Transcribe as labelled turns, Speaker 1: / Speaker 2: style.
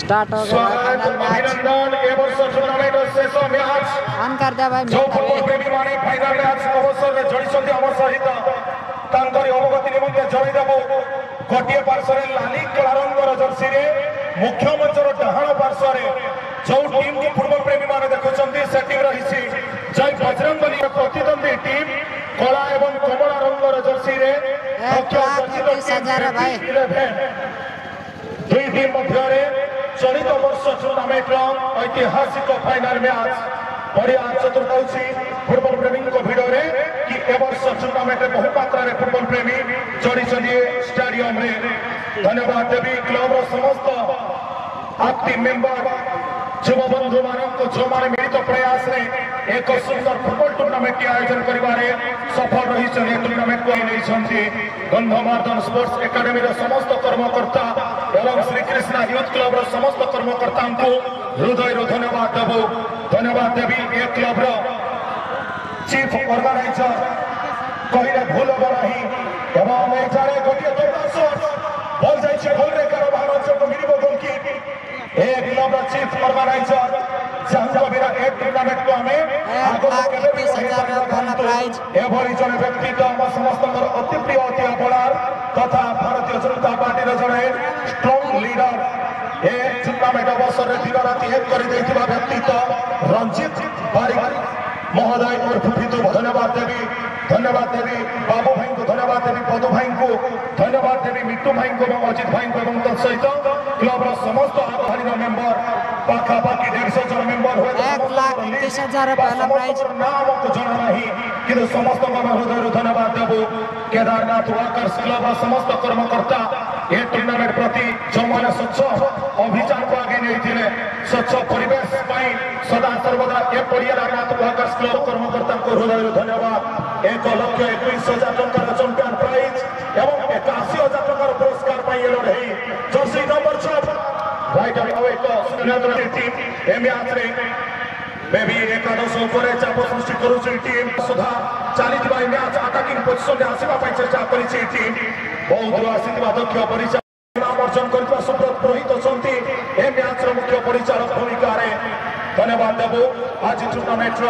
Speaker 1: start हो गया final match
Speaker 2: ए वर्ष टूर्नामेंट शेष मैच
Speaker 1: ऑन कर दिया भाई
Speaker 2: जो प्रेमी माने फाइनल मैच अवसर रे जड़िसंती हमर सहित तांकरी अवगति निमंते जणाई देबो गोटिए पार्श्व रे लाली कला रंगर जर्सी रे मुख्य मंचर डहाण पार्श्व रे जो टीम को फुटबॉल प्रेमी माने देखुचंती से टीम रहिसी जय बजरंगबली प्रतिद्वंदी टीम कला एवं कमला रंगर जर्सी रे
Speaker 1: 1,20,000 भाई
Speaker 2: दुई टीम मध्य रे चलित वर्ष टूर्नामेंट ऐतिहासिक फाइनल मैच बढ़िया चतुर्थी फुटबॉल प्रेमी भिड़ में कि ए वर्ष टूर्नामेंट बहु मात्रा फुटबॉल प्रेमी चढ़ी स्टेडियम रे धन्यवाद देवी क्लब समस्त एक्टिव मेंबर युवा बंधु मान जो मैंने मिलित प्रयास रे एक सुंदर फुटबॉल टूर्नामेंट आयोजन करिवारे सफल रही टूर्नामेंट को नहीं गंधमार्दन स्पोर्ट्स एकेडमी समस्त कर्मकर्ता एवं श्रीकृष्णा यूथ क्लब समस्त कर्मकर्ता को हृदय धन्यवाद देवी ए क्लब चीफ ऑर्गेनाइजर कहले भूल हम ना गोटे बल जाइए गोल रेखार भारत को मिल गोल की ए क्लब चीफ ऑर्गेनाइजर ए टूर्नामेंट को एभली जड़े व्यक्तित्व आम समस्त अति प्रिय अति अपनार तथा भारतीय जनता पार्टी जड़े स्ट्रॉन्ग लीडर ए टूर्नामेंट अवसर दिन राति एक कर व्यक्तित्व रंजित बारिक महोदय और फितु धन्यवाद देवी बाबू भाई को धन्यवाद देवी पदु भाई को धन्यवाद देवी मिट्टू भाई को अजित भाई को तत्सहित क्लब समस्त आधारित मेंबर पाखापाखि 150 जन मेंबर हुए
Speaker 1: 1,30,000 पहला प्राइज
Speaker 2: नाम को जना नहीं कि समस्त हृदय धन्यवाद देवु केदारनाथ वर्कर्स क्लब समस्त कर्मकर्ता ए टूर्नामेंट प्रति जो मैंने स्वच्छ अभियान को आगे नहीं स्वच्छ परिवेश सदा सर्वदा ए केदारनाथ वर्कर्स क्लब कर्मकर्ता को हृदय धन्यवाद 1,21,000 टंकार चैंपियन प्राइज एवं 81,000 टंकार पुरस्कार लड़े जर्सी नंबर 6 राइट टीम ए मैच रे बेबी एकादश उपरे चाप सृष्टि करुची टीम सुधा चली मैच अटाकिंग पोजिशन आसवा चेष्टा कर टीम बहुत आसीथिबा दक्ष परिचालन अर्जन कर सुब्रत पुरोहित अच्छा ए मैच मुख्य परिचालक भूमिका धन्यवाद देवु आज टूर्नामेंट